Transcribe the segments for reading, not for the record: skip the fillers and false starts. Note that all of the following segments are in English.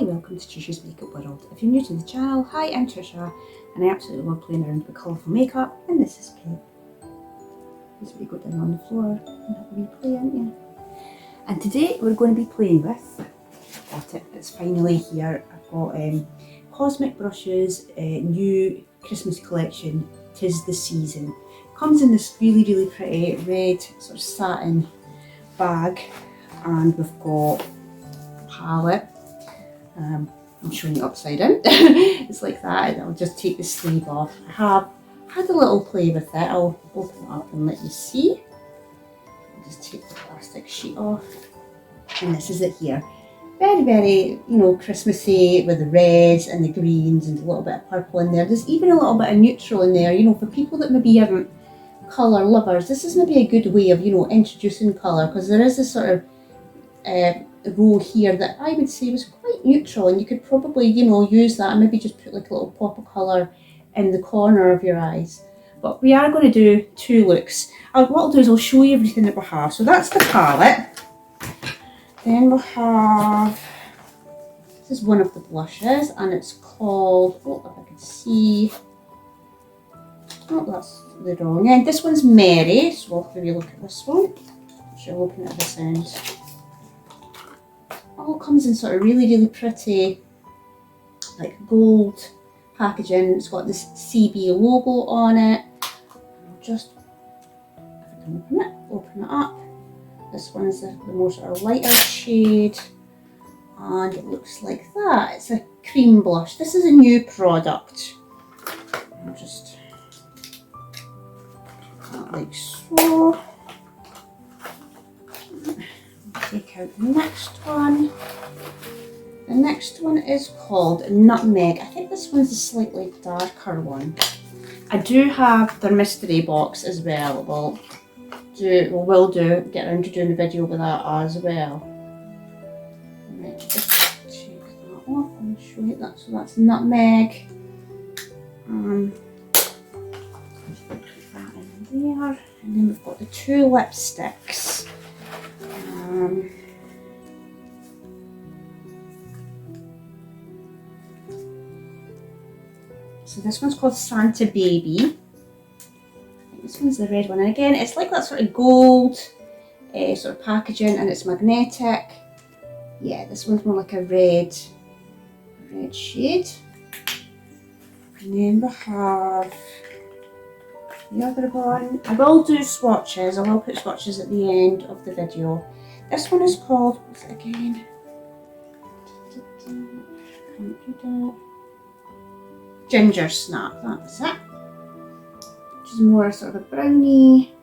welcome to Tricia's Makeup World. If you're new to the channel, hi, I'm Tricia and I absolutely love playing around with colourful makeup, and this is Kate. This is where you go down on the floor and have a wee play, aren't you? And today we're going to be playing with, got it, it's finally here, I've got Cosmic Brushes new Christmas collection, 'Tis the Season. Comes in this really pretty red sort of satin bag, and we've got a palette. I'm showing it upside down. It's like that. I'll just take the sleeve off. I have had a little play with it. I'll open it up and let you see. I'll just take the plastic sheet off. And this is it here. Very, you know, Christmassy with the reds and the greens and a little bit of purple in there. There's even a little bit of neutral in there, you know, for people that maybe aren't colour lovers. This is maybe a good way of, you know, introducing colour, because there is this sort of row here that I would say was quite neutral, and you could probably, you know, use that and maybe just put like a little pop of colour in the corner of your eyes. But we are going to do two looks. What I'll do is I'll show you everything that we have. So that's the palette. Then we'll have, this is one of the blushes, and it's called, oh, if I can see, oh, that's the wrong end. This one's Mary, so we'll have a look at this one. I'll open it at this end. All comes in sort of really pretty, like gold packaging. It's got this CB logo on it. I'll just, if I can open it up. This one is the more sort of lighter shade, and it looks like that. It's a cream blush. This is a new product. I'll just put that like so. Take out the next one. The next one is called Nutmeg. I think this one's a slightly darker one. I do have their mystery box as well. Get around to doing a video with that as well. Right, just take that off and show you that. So that's Nutmeg. Just put that in there. And then we've got the two lipsticks. So this one's called Santa Baby. I think this one's the red one. And again, it's like that sort of gold sort of packaging, and it's magnetic. Yeah, this one's more like a red shade. And then we have the other one. I will do swatches. I will put swatches at the end of the video. This one is called, what's it again? Ginger Snap, that's it. Which is more sort of a brownie,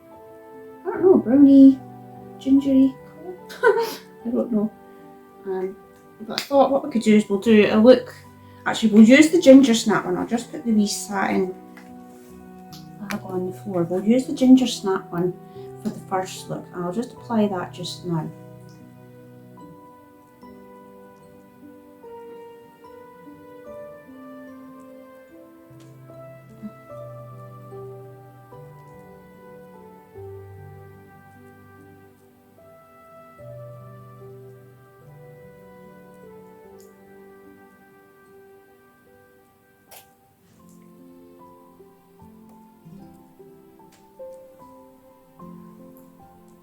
I don't know, brownie, gingery colour. I don't know. But I thought what we could do is we'll do a look. Actually, we'll use the Ginger Snap one. I'll just put the wee satin bag on the floor. We'll use the Ginger Snap one for the first look, and I'll just apply that just now.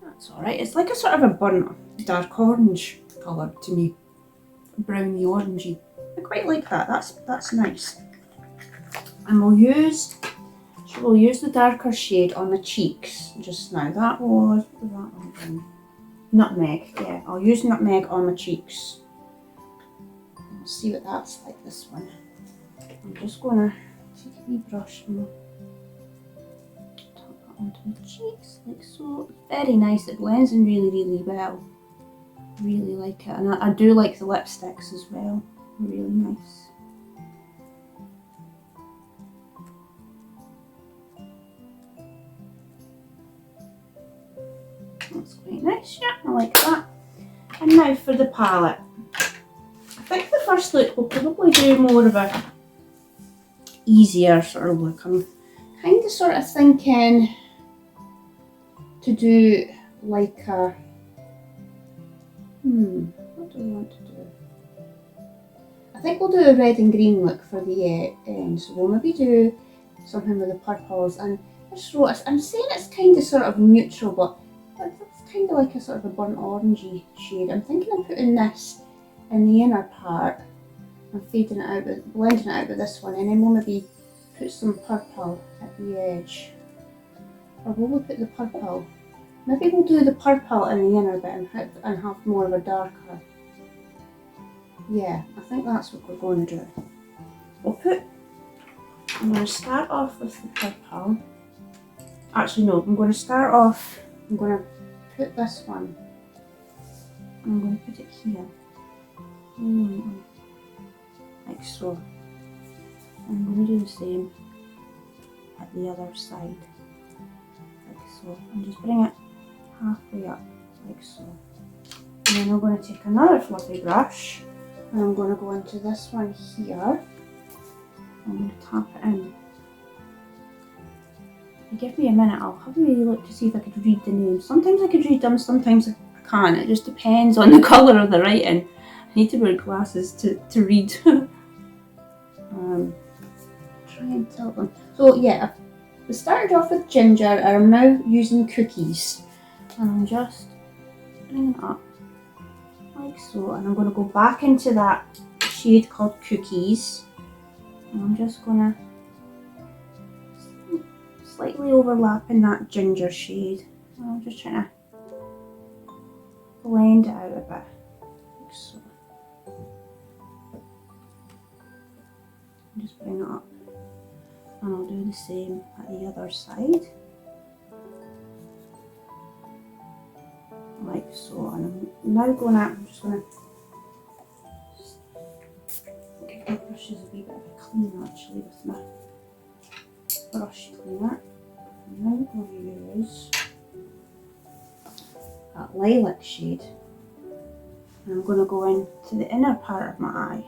That's alright, it's like a sort of a burnt dark orange colour to me. Browny orangey. I quite like that, that's nice. And we'll use the darker shade on the cheeks just now. That was, what was that one? Nutmeg, yeah, I'll use Nutmeg on my cheeks. We'll see what that's like, this one. I'm just gonna take a wee brush and onto the cheeks like so. It's very nice, it blends in really well. Really like it, and I do like the lipsticks as well, really nice. That's quite nice, yeah, I like that. And now for the palette. I think the first look will probably do more of a easier sort of look. I'm kind of sort of thinking to do like a, what do I want to do? I think we'll do a red and green look for the end, so we'll maybe do something with the purples. And I just wrote, I'm saying it's kind of sort of neutral, but it's kind of like a sort of a burnt orangey shade. I'm thinking of putting this in the inner part and fading it out, blending it out with this one, and then we'll maybe put some purple at the edge. Or will we put the purple? Maybe we'll do the purple in the inner bit and have more of a darker. Yeah, I think that's what we're going to do. I'm going to start off with the purple. Actually no, I'm going to put this one. I'm going to put it here. Like so. I'm going to do the same at the other side. Like so. And just bring it halfway up, like so. And then I'm going to take another fluffy brush and I'm going to go into this one here. I'm going to tap it in. If you give me a minute, I'll have a really look to see if I could read the names. Sometimes I could read them, sometimes I can't. It just depends on the colour of the writing. I need to wear glasses to read. Try and tell them. So yeah, we started off with ginger and I'm now using cookies. And I'm just bringing it up like so. And I'm going to go back into that shade called Cookies. And I'm just going to slightly overlapping that ginger shade. And I'm just trying to blend it out a bit, like so. And just bring it up. And I'll do the same at the other side. Like so. And I'm now I'm just going to give my brushes a wee bit of a clean actually with my brush cleaner. I'm now going to use that lilac shade. And I'm going to go into the inner part of my eye.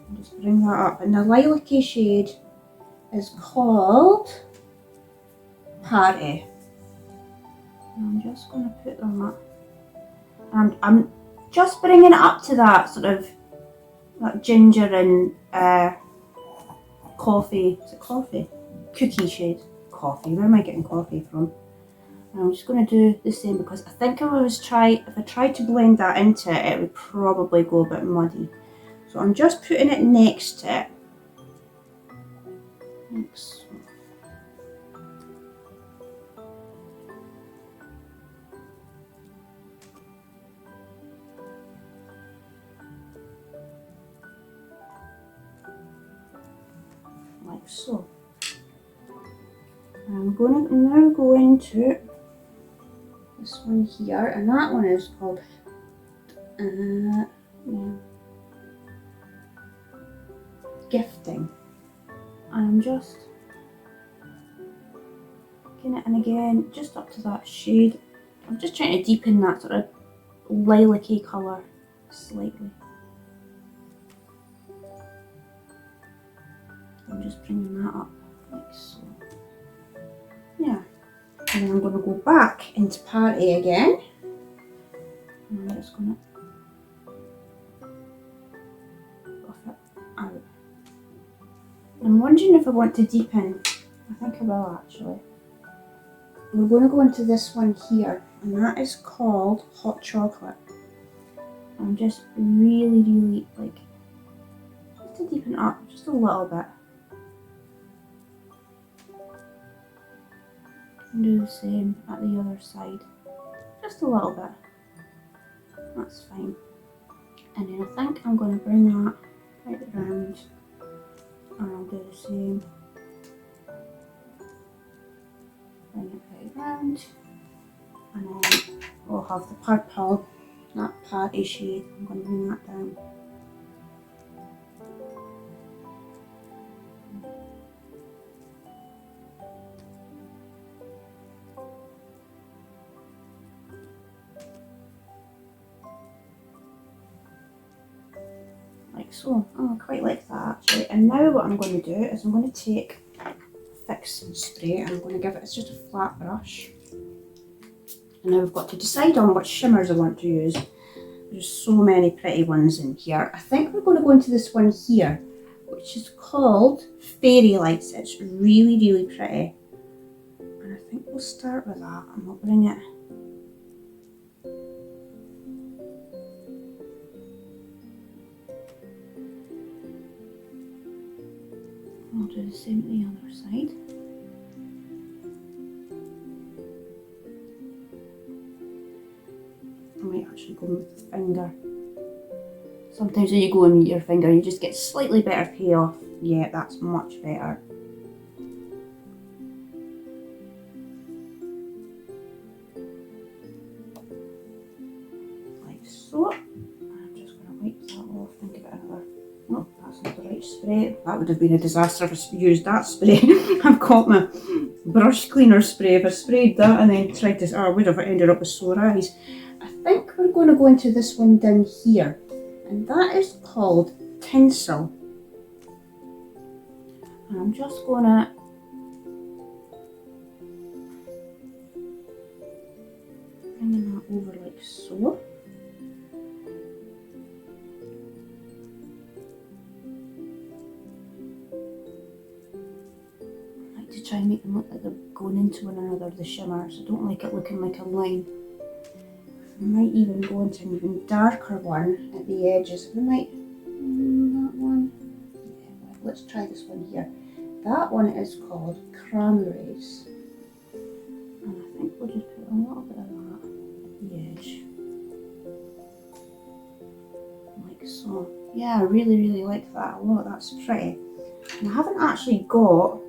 And just bring that up. And the lilac-y shade is called Party. And I'm just going to put them up. And I'm just bringing it up to that sort of that ginger and coffee. Is it coffee? Cookie shade. Coffee. Where am I getting coffee from? And I'm just going to do the same because I think if I tried to blend that into it, it would probably go a bit muddy. So I'm just putting it next to it. Like so. Like so. And I'm now going to this one here, and that one is called Gifting. And I'm just taking it in again, just up to that shade. I'm just trying to deepen that sort of lilac-y colour slightly. I'm just bringing that up like so. Yeah. And then I'm going to go back into Party again. And I'm just going to buff it out. I'm wondering if I want to deepen. I think I will actually. We're going to go into this one here, and that is called Hot Chocolate. I'm just really like, just to deepen it up just a little bit. And do the same at the other side, just a little bit. That's fine. And then I think I'm going to bring that right around. And I'll do the same. Bring it right round. And then we'll have the purple, that Party shade. I'm going to bring that down. Like so. Oh, I quite like that actually. And now what I'm going to do is I'm going to take Fix and Spray and I'm going to give it, it's just a flat brush. And now we've got to decide on what shimmers I want to use. There's so many pretty ones in here. I think we're going to go into this one here, which is called Fairy Lights. It's really, really pretty. And I think we'll start with that and we'll bring it. I'll do the same to the other side. I might actually go with the finger. Sometimes when you go in with your finger, you just get slightly better payoff. Yeah, that's much better. Like so. I'm just going to wipe that off and give it another. Oh, that's not the right spray. That would have been a disaster if I used that spray. I've got my brush cleaner spray. If I sprayed that and then tried to, I would have ended up with sore eyes. I think we're going to go into this one down here, and that is called Tinsel. And I'm just going to bring that over like so. I like to try and make them look like they're going into one another, the shimmers. I don't like it looking like a line. I might even go into an even darker one at the edges. I might, that one. Yeah, let's try this one here. That one is called Cranberries. And I think we'll just put a little bit of that at the edge. Like so. Yeah, I really, really like that a lot. That's pretty. And I haven't actually got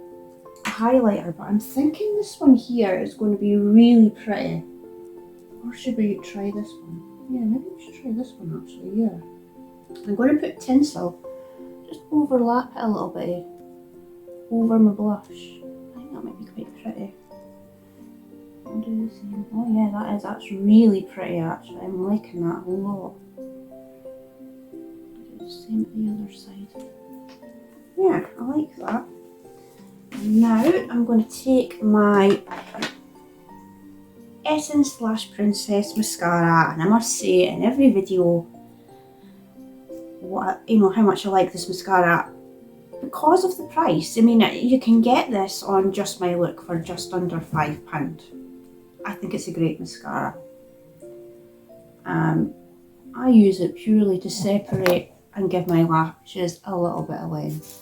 a highlighter, but I'm thinking this one here is going to be really pretty. Or should we try this one? Yeah, maybe we should try this one actually, yeah. I'm going to put Tinsel, just overlap it a little bit over my blush. I think that might be quite pretty. I'll do the same. Oh yeah, that's really pretty actually. I'm liking that a lot. I'll do the same at the other side. Yeah, I like that. And now I'm going to take my Essence Lash Princess mascara, and I must say in every video how much I like this mascara because of the price. I mean, you can get this on Just My Look for just under £5. I think it's a great mascara. I use it purely to separate and give my lashes a little bit of length,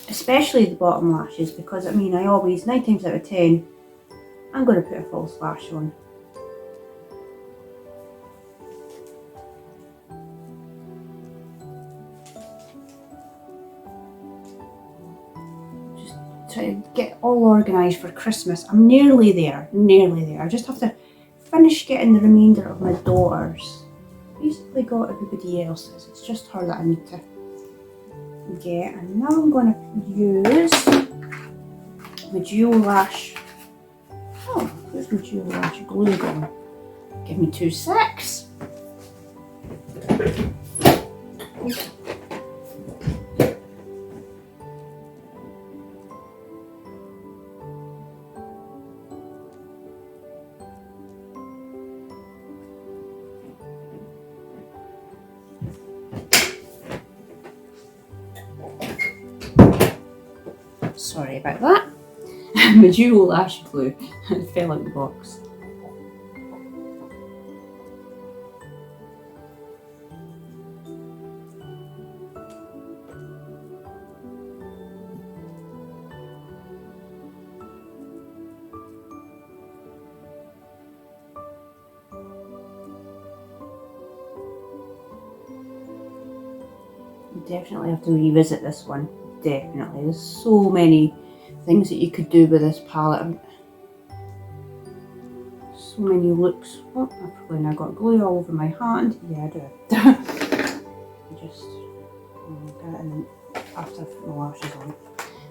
especially the bottom lashes, because I mean I always, 9 times out of 10, I'm going to put a false lash on. Just try to get all organised for Christmas. I'm nearly there, nearly there. I just have to finish getting the remainder of my daughters. Basically got everybody else's. It's just her that I need to get. And now I'm going to use my Dual Lash. Oh, where's my Dual Lash glue gone? Give me 2 secs. Sorry about that. My Dual Lash glue fell out the box. You definitely have to revisit this one. Definitely. There's so many things that you could do with this palette. So many looks. Oh, I've probably now got glue all over my hand. Yeah, I do. Just get it in after I put my lashes on.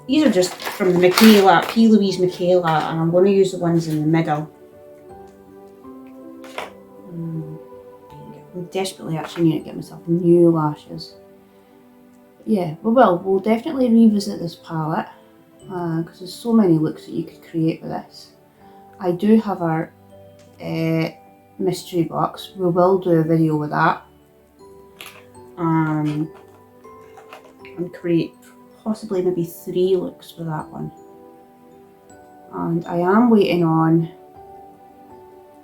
These are just from the Michaela, P. Louise Michaela, and I'm going to use the ones in the middle. I desperately actually need to get myself new lashes. Yeah, we'll definitely revisit this palette because there's so many looks that you could create with this. I do have our mystery box. We will do a video with that. And create possibly maybe 3 looks for that one. And I am waiting on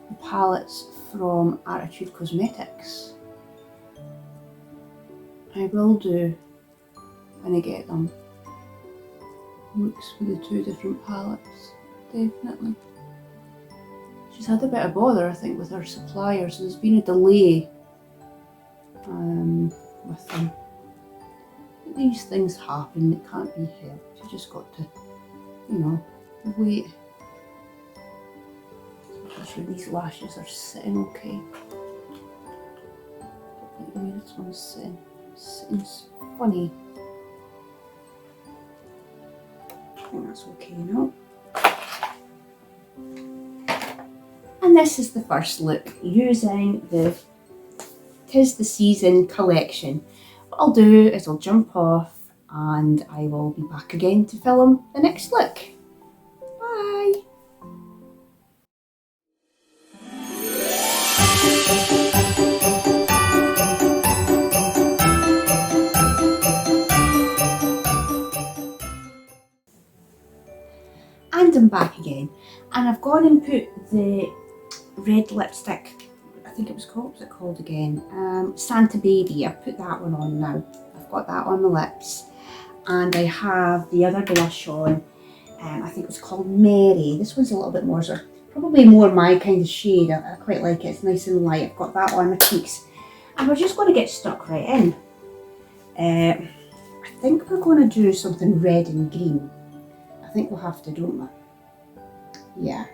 the palettes from Attitude Cosmetics. I will do, when I get them, looks for the 2 different palettes, definitely. She's had a bit of bother, I think, with her supplier, so there's been a delay with them. But these things happen, it can't be helped. You just got to, you know, wait. I'm sure these lashes are sitting okay. Don't like the way this one's sitting. It's funny. I think that's okay now. And this is the first look using the 'Tis the Season collection. What I'll do is I'll jump off and I will be back again to film the next look. Bye! And I'm back again, and I've gone and put the red lipstick, I think it was called, what was it called again? Santa Baby. I've put that one on now. I've got that on the lips, and I have the other blush on, I think it was called Mary. This one's a little bit more, so probably more my kind of shade. I quite like it, it's nice and light. I've got that on my cheeks, and we're just going to get stuck right in. I think we're going to do something red and green. I think we'll have to, don't we? Yeah.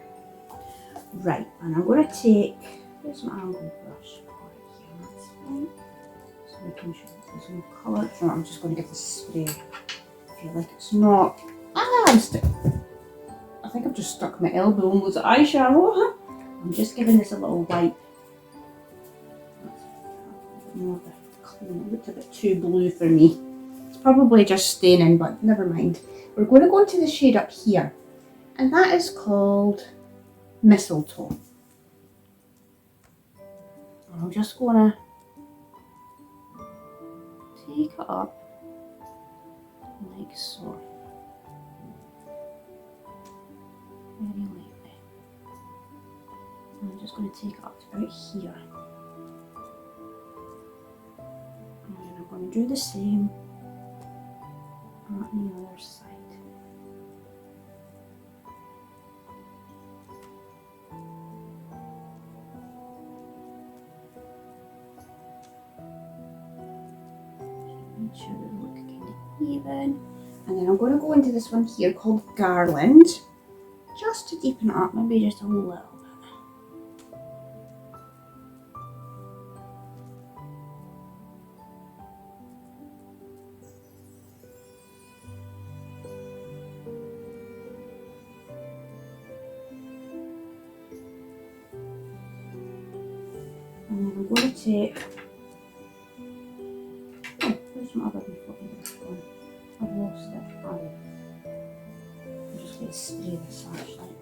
Right, and I'm going to take, where's my angle brush? Yeah, that's fine. So making sure there's no colour. So I'm just going to give this spray. I feel like it's not. I'm stuck. I think I've just stuck my elbow on with the eyeshadow. I'm just giving this a little wipe. That's a bit more of a clean. It looked a bit too blue for me. It's probably just staining, but never mind. We're going to go into the shade up here, and that is called Mistletoe. And I'm just going to take it up like so, very lightly. And I'm just going to take it up to about here. And then I'm going to do the same on the other side. Make sure they look kind of even. And then I'm going to go into this one here called Garland, just to deepen it up, maybe just a little bit. And then I'm going to take, oh, where's my other fucking brush gone? I've lost it. I'm just going to spray this actually.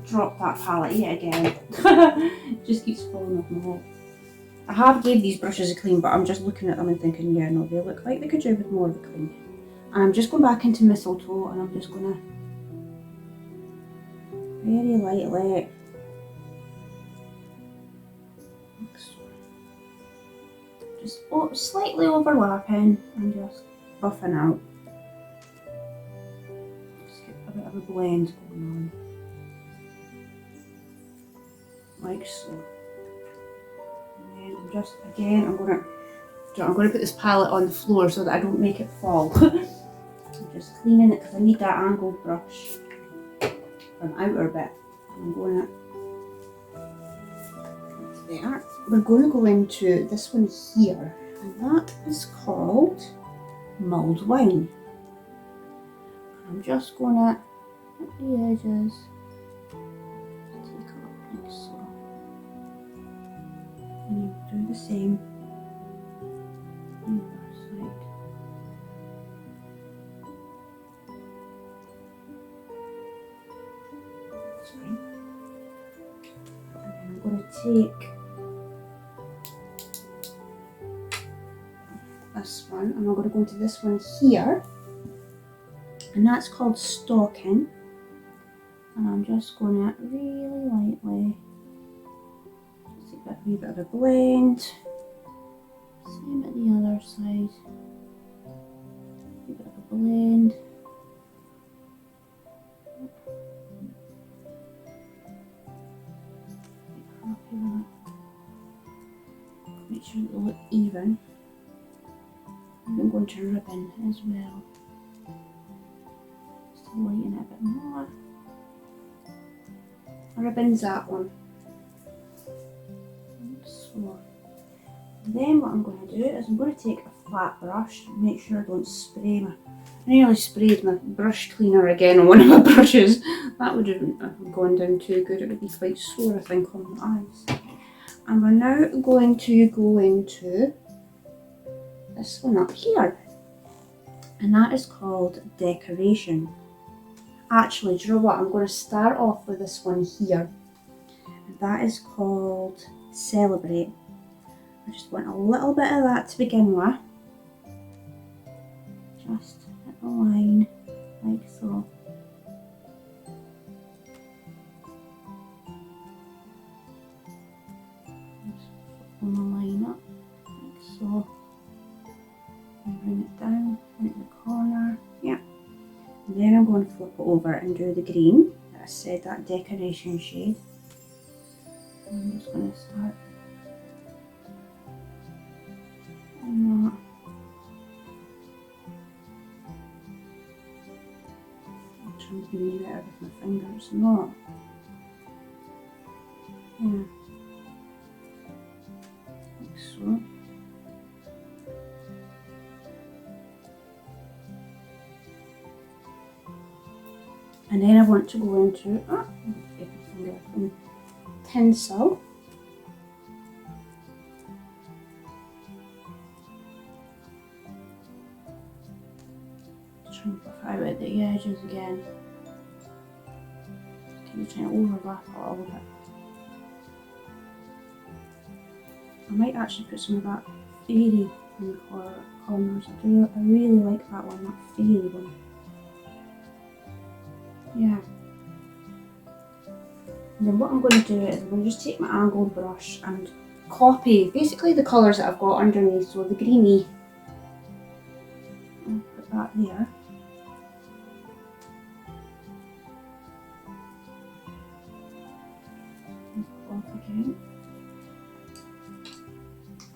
Drop that palette yet again. It just keeps falling off my head. I have gave these brushes a clean, but I'm just looking at them and thinking, yeah, no, they look like they could do with more of a clean. And I'm just going back into Mistletoe, and I'm just going to very lightly, just slightly overlapping and just buffing out. Just get a bit of a blend going on, like so. And then I'm just, again, I'm going to put this palette on the floor so that I don't make it fall. I'm just cleaning it because I need that angled brush for an outer bit. And I'm going to, there. We're going to go into this one here, and that is called Mulled Wine. I'm just going to, at the edges, take it up like so. And you do the same on the other side. That's fine. And then I'm going to take this one and I'm going to go into this one here, and that's called Stocking, and I'm just going to really lightly just take a wee bit of a blend. Same at the other side, a bit of a blend. Happy with it. Make sure that they look even. I'm going to ribbon as well, just to lighten it a bit more. Ribbon's that one. So then what I'm going to do is I'm going to take a flat brush and make sure I don't spray I nearly sprayed my brush cleaner again on one of my brushes. That would have gone down too good. It would be quite sore, I think, on my eyes. And we're now going to go into this one up here, and that is called Decoration. Actually, do you know what? I'm going to start off with this one here, and that is called Celebrate. I just want a little bit of that to begin with, just at the line, like so. Just flip the line up, like so, and bring it down into the corner, yeah. And then I'm going to flip it over and do the green that I said, that Decoration shade. I'm just going to start on that. I'll try and be better with my fingers, not. Yeah. Like so. And then I want to go into tinsel. Try and buff out at the edges again. Kind of trying to overlap it a little bit. I might actually put some of that fairy in the corners. I really like that one, that fairy one. Yeah. And then what I'm going to do is I'm going to just take my angled brush and copy basically the colours that I've got underneath. So the greeny, I'll put that there. Off again.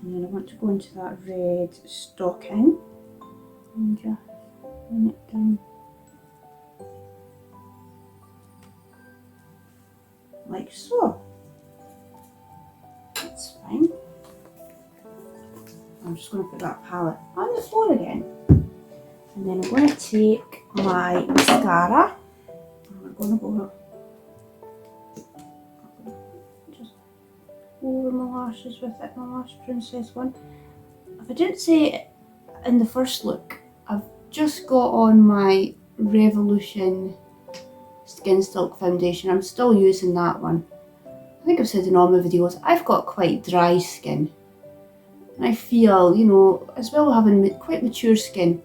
And then I want to go into that red stocking and just bring it down. Like so. That's fine. I'm just going to put that palette on the floor again. And then I'm going to take my mascara and we're going to go just over my lashes with it, my Lash Princess one. If I didn't say it in the first look, I've just got on my Revolution Skin Silk foundation. I'm still using that one. I think I've said in all my videos, I've got quite dry skin. And I feel, you know, as well having quite mature skin,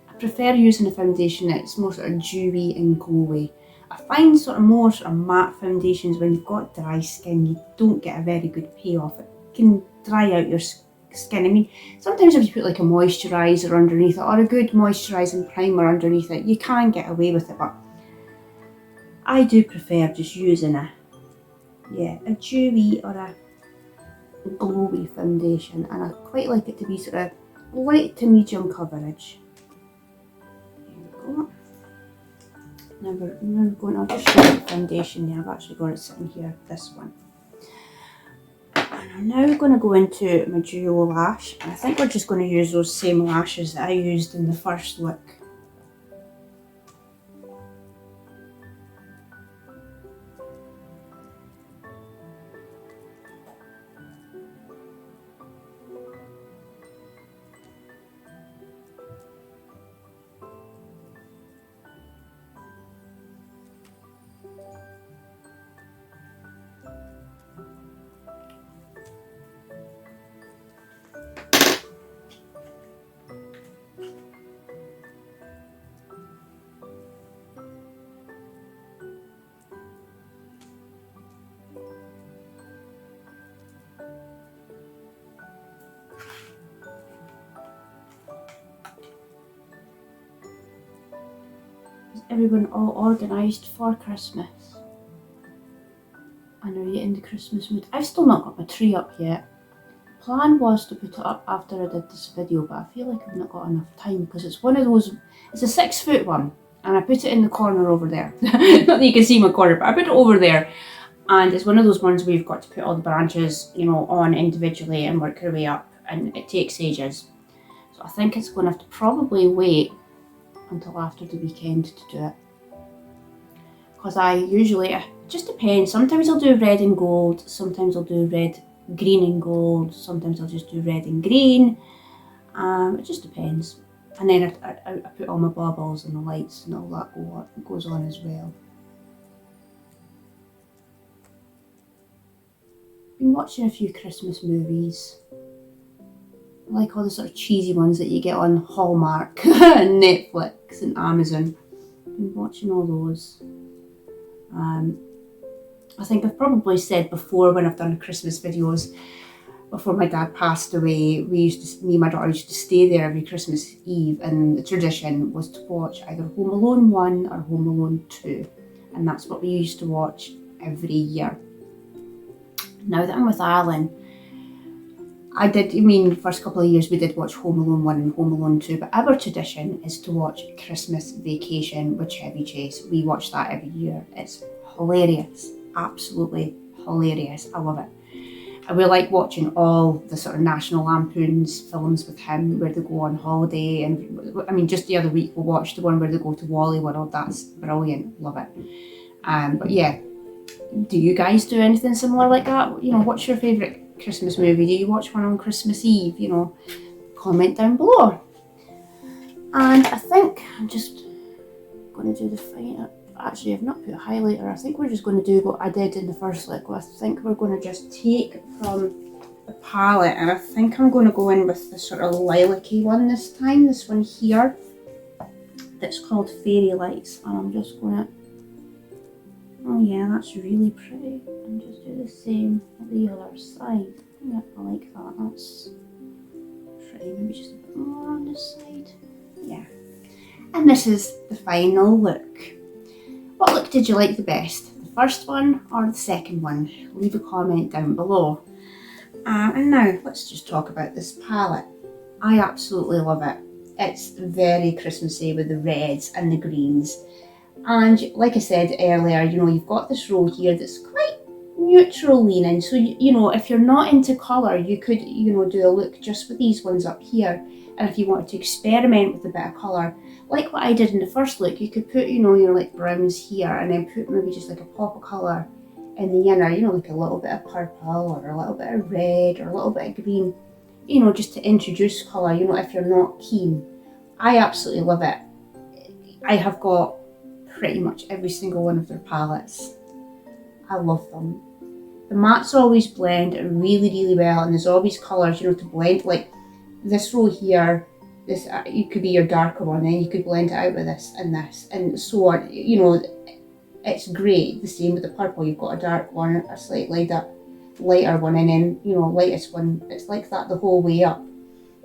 I prefer using a foundation that's more sort of dewy and glowy. I find sort of more sort of matte foundations when you've got dry skin, you don't get a very good payoff. It can dry out your skin. I mean, sometimes if you put like a moisturiser underneath it or a good moisturising primer underneath it, you can get away with it, but I do prefer just using a dewy or a glowy foundation, and I quite like it to be sort of light to medium coverage. There we go. Now we're going, I'll just show you the foundation there. I've actually got it sitting here, this one. And I'm now going to go into my duo lash, and I think we're just going to use those same lashes that I used in the first look. everyone all organised for Christmas? And are you in the Christmas mood? I've still not got my tree up yet. Plan was to put it up after I did this video, but I feel like I've not got enough time because it's one of those, it's a 6-foot one, and I put it in the corner over there. Not that you can see my corner, but I put it over there, and it's one of those ones where you've got to put all the branches, you know, on individually and work your way up, and it takes ages. So I think it's going to have to probably wait until after the weekend to do it. Because I usually, it just depends, sometimes I'll do red and gold, sometimes I'll do red, green and gold, sometimes I'll just do red and green, it just depends. And then I put all my baubles and the lights and all that goes on as well. Been watching a few Christmas movies. I like all the sort of cheesy ones that you get on Hallmark and Netflix and Amazon. Been watching all those. I think I've probably said before when I've done Christmas videos, before my dad passed away, me and my daughter used to stay there every Christmas Eve, and the tradition was to watch either Home Alone 1 or Home Alone 2, and that's what we used to watch every year. Now that I'm with Alan, first couple of years we did watch Home Alone 1 and Home Alone 2, but our tradition is to watch Christmas Vacation with Chevy Chase. We watch that every year. It's hilarious, absolutely hilarious. I love it. And we like watching all the sort of National Lampoon's films with him where they go on holiday. And I mean, just the other week we watched the one where they go to Wally World. That's brilliant. Love it. But yeah, do you guys do anything similar like that? You know, what's your favourite Christmas movie? Do you watch one on Christmas Eve? You know, comment down below. And I think I'm just going to do the final. Actually, I've not put a highlighter. I think we're just going to do what I did in the first look. I think we're going to just take from the palette, and I think I'm going to go in with the sort of lilac-y one this time. This one here, that's called Fairy Lights, and I'm just going to. Oh yeah, that's really pretty. And just do the same at the other side. Yeah, I like that. That's pretty. Maybe just a bit more on this side. Yeah. And this is the final look. What look did you like the best? The first one or the second one? Leave a comment down below. And now let's just talk about this palette. I absolutely love it. It's very Christmassy with the reds and the greens. And like I said earlier, you know, you've got this row here that's quite neutral leaning. So, you know, if you're not into colour, you could, you know, do a look just with these ones up here. And if you wanted to experiment with a bit of colour, like what I did in the first look, you could put, you know, your like browns here and then put maybe just like a pop of colour in the inner, you know, like a little bit of purple or a little bit of red or a little bit of green, you know, just to introduce colour, you know, if you're not keen. I absolutely love it. I have got pretty much every single one of their palettes. I love them. The mattes always blend really, really well, and there's always colours, you know, to blend. Like this row here, this it could be your darker one, then you could blend it out with this, and so on. You know, it's great. The same with the purple. You've got a dark one, a slightly lighter one, and then, you know, lightest one. It's like that the whole way up.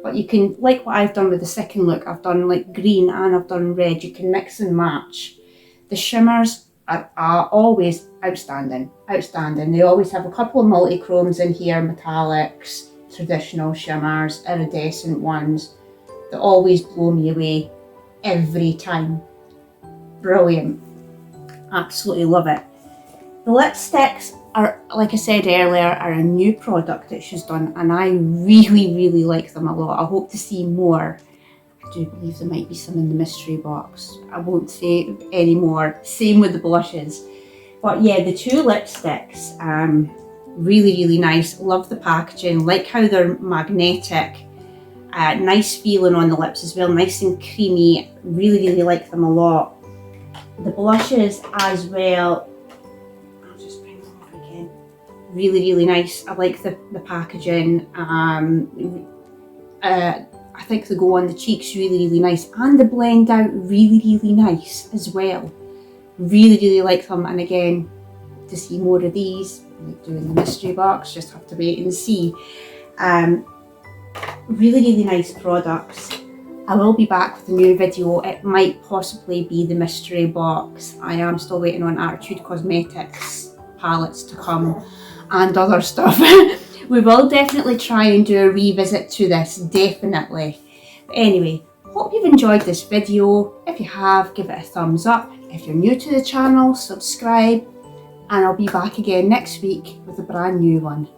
But you can, like what I've done with the second look, I've done like green and I've done red. You can mix and match. The shimmers are always outstanding. They always have a couple of multi-chromes in here, metallics, traditional shimmers, iridescent ones. They always blow me away every time. Brilliant. Absolutely love it. The lipsticks are, like I said earlier, are a new product that she's done, and I really, really like them a lot. I hope to see more. I do believe there might be some in the mystery box. I won't say any more. Same with the blushes. But yeah, the two lipsticks, really, really nice. Love the packaging. Like how they're magnetic. Nice feeling on the lips as well. Nice and creamy. Really, really like them a lot. The blushes as well. I'll just bring them up again. Really, really nice. I like the packaging. I think they go on the cheeks really, really nice, and they blend out really, really nice as well. Really, really like them, and again, to see more of these, like doing the mystery box, just have to wait and see. Really, really nice products. I will be back with a new video. It might possibly be the mystery box. I am still waiting on Attitude Cosmetics palettes to come and other stuff. We will definitely try and do a revisit to this, definitely. But anyway, hope you've enjoyed this video. If you have, give it a thumbs up. If you're new to the channel, subscribe. And I'll be back again next week with a brand new one.